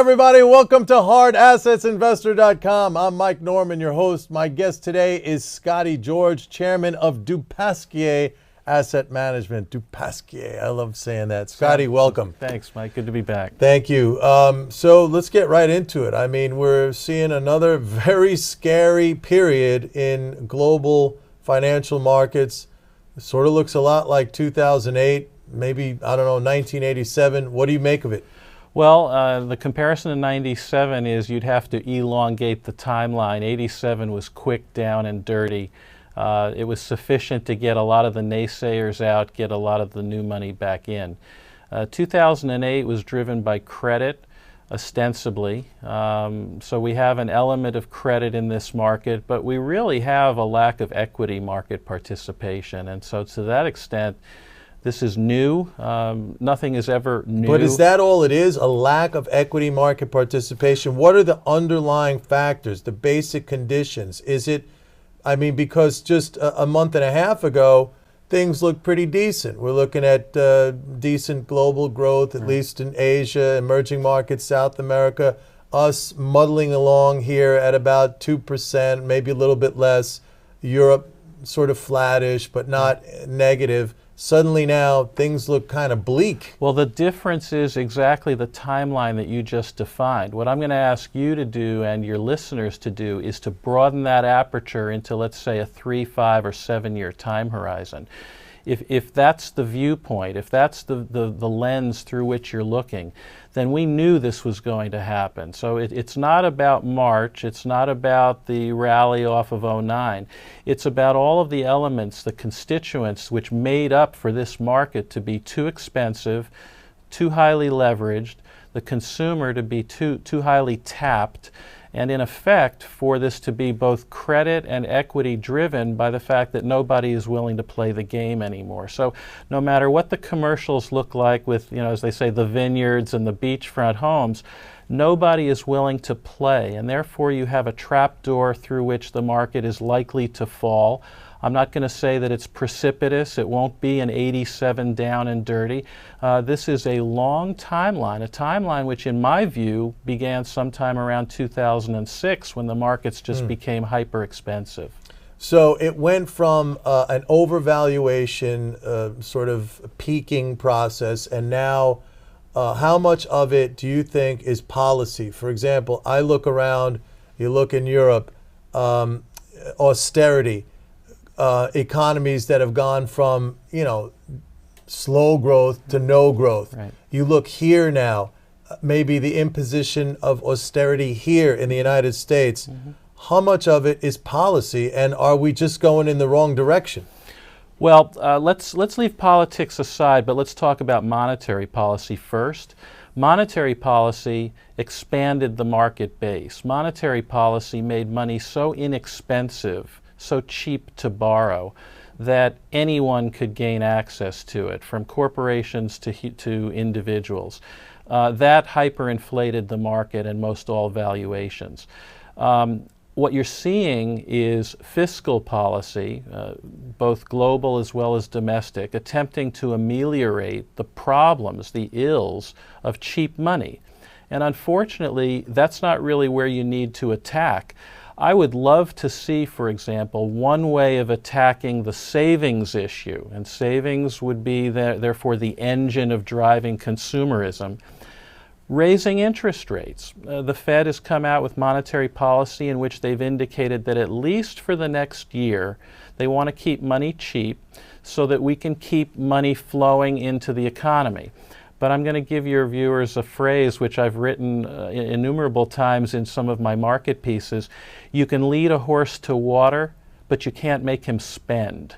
everybody. Welcome to HardAssetsInvestor.com. I'm Mike Norman, your host. My guest today is Scotty George, chairman of Pasquier Asset Management. Pasquier, I love saying that. Scotty, welcome. Thanks, Mike. Good to be back. Thank you. So let's get right into it. I mean, we're seeing another very scary period in global financial markets. It sort of looks a lot like 2008, maybe, I don't know, 1987. What do you make of it? Well, the comparison to 97 is you'd have to elongate the timeline. 87 was quick, down, and dirty. It was sufficient to get a lot of the naysayers out, get a lot of the new money back in. 2008 was driven by credit, ostensibly. So we have an element of credit in this market, but we really have a lack of equity market participation. And so to that extent, this is new. Nothing is ever new. But is that all it is? A lack of equity market participation? What are the underlying factors, the basic conditions? Is it, I mean, because just a month and a half ago, things looked pretty decent. We're looking at decent global growth, at least in Asia, emerging markets, South America, us muddling along here at about 2%, maybe a little bit less. Europe sort of flattish, but not negative. Suddenly now things look kind of bleak. Well, the difference is exactly the timeline that you just defined. What I'm going to ask you to do and your listeners to do is to broaden that aperture into, let's say, a 3, 5, or 7-year time horizon. If that's the viewpoint, if that's the lens through which you're looking, then we knew this was going to happen. So it's not about March, it's not about the rally off of '09. It's about all of the elements, the constituents which made up for this market to be too expensive, too highly leveraged, the consumer to be too highly tapped, and in effect for this to be both credit and equity driven by the fact that nobody is willing to play the game anymore. So no matter what the commercials look like with, you know, as they say, the vineyards and the beachfront homes, nobody is willing to play, and therefore you have a trapdoor through which the market is likely to fall. I'm not going to say that it's precipitous. It won't be an 87 down and dirty. This is a long timeline, a timeline which in my view began sometime around 2006 when the markets just became hyper expensive. So it went from an overvaluation sort of peaking process, and now how much of it do you think is policy? For example, I look around, you look in Europe, austerity, economies that have gone from, you know, slow growth to no growth. Right. You look here now, maybe the imposition of austerity here in the United States. How much of it is policy, and are we just going in the wrong direction? Well, let's leave politics aside, but let's talk about monetary policy first. Monetary policy expanded the market base. Monetary policy made money so inexpensive, so cheap to borrow, that anyone could gain access to it, from corporations to individuals. That hyperinflated the market and most all valuations. What you're seeing is fiscal policy, both global as well as domestic, attempting to ameliorate the problems, the ills of cheap money. And unfortunately, that's not really where you need to attack. I would love to see, for example, one way of attacking the savings issue, and savings would be therefore the engine of driving consumerism, raising interest rates. The Fed has come out with monetary policy in which they've indicated that at least for the next year, they want to keep money cheap so that we can keep money flowing into the economy. But I'm going to give your viewers a phrase which I've written innumerable times in some of my market pieces. You can lead a horse to water, but you can't make him spend.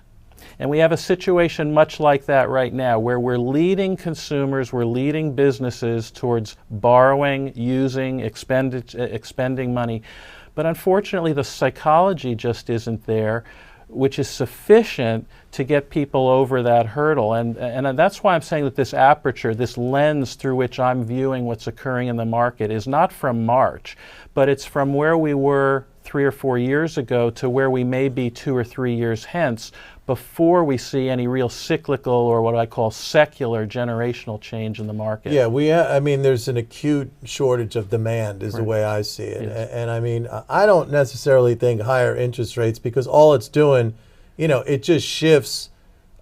And we have a situation much like that right now, where we're leading consumers, we're leading businesses towards borrowing, using, expending money. But unfortunately, the psychology just isn't there, which is sufficient to get people over that hurdle. And that's why I'm saying that this aperture, this lens through which I'm viewing what's occurring in the market is not from March, but it's from where we were 3 or 4 years ago to where we may be 2 or 3 years hence before we see any real cyclical or what I call secular generational change in the market. Yeah, I mean, there's an acute shortage of demand is the way I see it. Yes. And I mean, I don't necessarily think higher interest rates, because all it's doing, it just shifts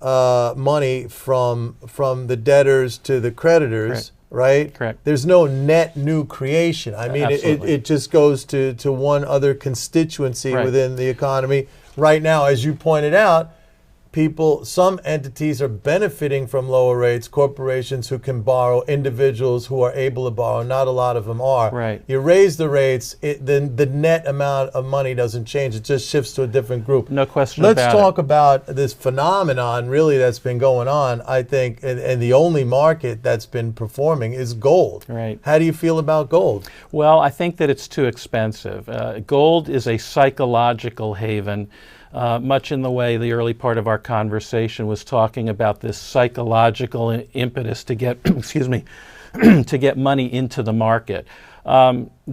money from the debtors to the creditors. Correct. Right? Correct. There's no net new creation. I mean, it just goes to one other constituency within the economy. Right now, as you pointed out, some entities are benefiting from lower rates, corporations who can borrow, individuals who are able to borrow. Not a lot of them are. Right. You raise the rates, then the net amount of money doesn't change. It just shifts to a different group. No question about it. Let's talk about this phenomenon really that's been going on, I think, and the only market that's been performing is gold. Right. How do you feel about gold? Well, I think that it's too expensive. Gold is a psychological haven. Much in the way the early part of our conversation was talking about this psychological impetus to get, excuse me, to get money into the market.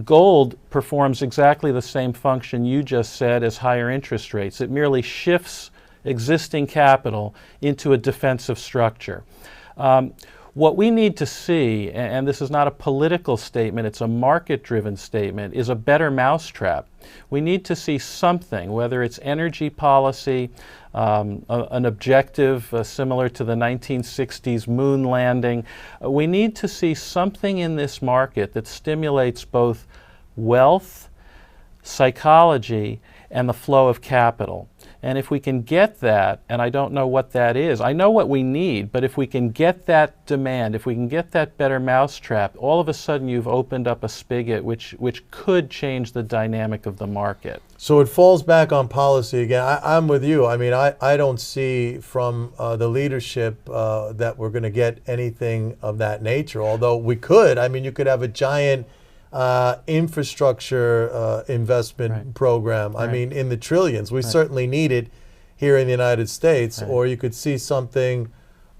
Gold performs exactly the same function you just said as higher interest rates. It merely shifts existing capital into a defensive structure. What we need to see, and this is not a political statement, it's a market-driven statement, is a better mousetrap. We need to see something, whether it's energy policy, an objective similar to the 1960s moon landing. We need to see something in this market that stimulates both wealth, psychology, and the flow of capital. And if we can get that, and I don't know what that is, I know what we need, but if we can get that demand, if we can get that better mousetrap, all of a sudden you've opened up a spigot which could change the dynamic of the market. So it falls back on policy again. I'm with you. I mean, I don't see from the leadership that we're going to get anything of that nature, although we could. I mean, you could have a giant infrastructure investment program. I mean, in the trillions. We certainly need it here in the United States. Or you could see something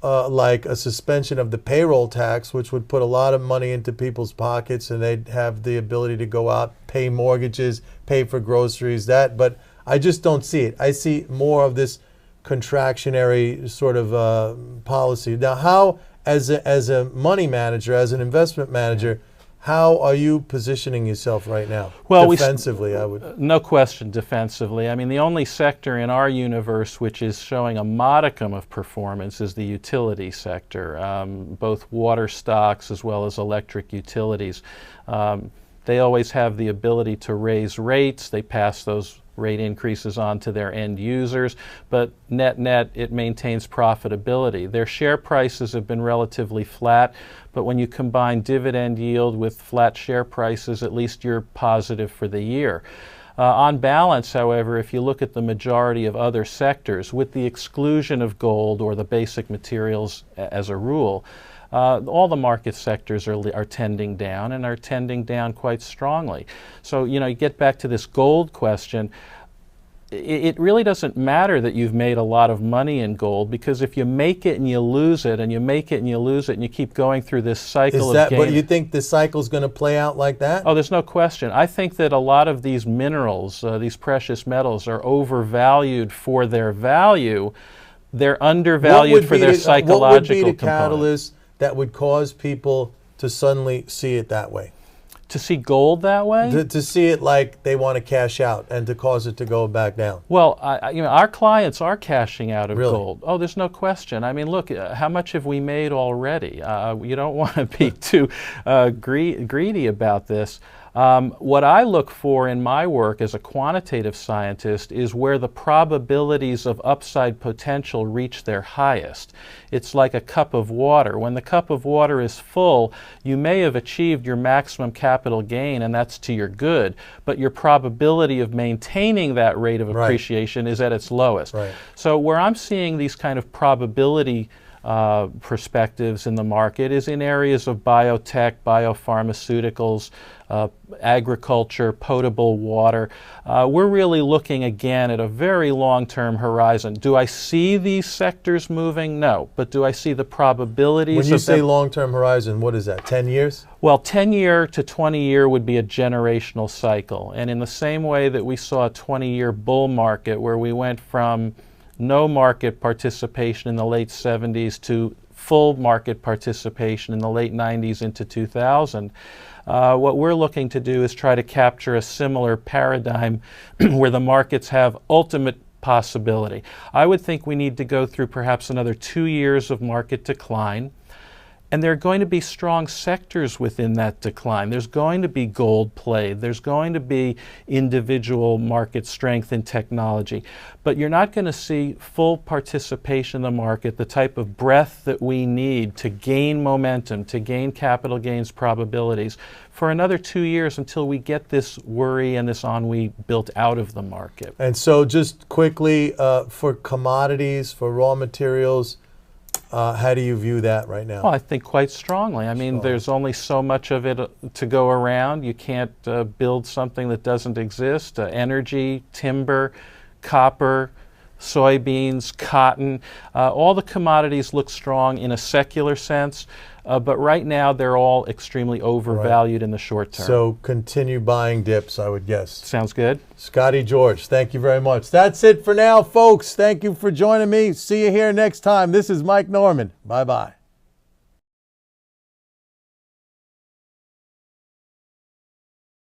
like a suspension of the payroll tax, which would put a lot of money into people's pockets, and they'd have the ability to go out, pay mortgages, pay for groceries, but I just don't see it. I see more of this contractionary sort of policy. Now, how, as a money manager, as an investment manager, how are you positioning yourself right now? Well, defensively, I would. No question, defensively. I mean, the only sector in our universe which is showing a modicum of performance is the utility sector, both water stocks as well as electric utilities. They always have the ability to raise rates. They pass those rate increases on to their end users, but net, it maintains profitability. Their share prices have been relatively flat, but when you combine dividend yield with flat share prices, at least you're positive for the year. On balance, however, if you look at the majority of other sectors, with the exclusion of gold or the basic materials as a rule, all the market sectors are tending down, and are tending down quite strongly. So, you get back to this gold question. It really doesn't matter that you've made a lot of money in gold, because if you make it and you lose it, and you make it and you lose it, and you keep going through this cycle of gain. But you think the cycle's going to play out like that? Oh, there's no question. I think that a lot of these minerals, these precious metals, are overvalued for their value. They're undervalued for their psychological component. What would be the component. catalyst that would cause people to suddenly see it that way? To see gold that way? To see it like they want to cash out, and to cause it to go back down. Well, our clients are cashing out of gold. Oh, there's no question. I mean, look, how much have we made already? You don't want to be too greedy about this. What I look for in my work as a quantitative scientist is where the probabilities of upside potential reach their highest. It's like a cup of water. When the cup of water is full, you may have achieved your maximum capital gain, and that's to your good, but your probability of maintaining that rate of appreciation is at its lowest. So where I'm seeing these kind of probability perspectives in the market is in areas of biotech, biopharmaceuticals, agriculture, potable water. We're really looking again at a very long-term horizon. Do I see these sectors moving? No. But do I see the probabilities? When you say long-term horizon, what is that, 10 years? Well, 10-year to 20-year would be a generational cycle. And in the same way that we saw a 20-year bull market where we went from no market participation in the late 70s to full market participation in the late 90s into 2000, what we're looking to do is try to capture a similar paradigm where the markets have ultimate possibility. I would think we need to go through perhaps another 2 years of market decline. And there are going to be strong sectors within that decline. There's going to be gold played. There's going to be individual market strength in technology. But you're not going to see full participation in the market, the type of breadth that we need to gain momentum, to gain capital gains probabilities for another 2 years until we get this worry and this ennui built out of the market. And so just quickly, for commodities, for raw materials, how do you view that right now? Well, I think quite strongly. I mean, there's only so much of it to go around. You can't build something that doesn't exist. Energy, timber, copper, soybeans, cotton, all the commodities look strong in a secular sense, but right now they're all extremely overvalued in the short term. So continue buying dips, I would guess. Sounds good. Scotty George, thank you very much. That's it for now, folks. Thank you for joining me. See you here next time. This is Mike Norman. Bye-bye.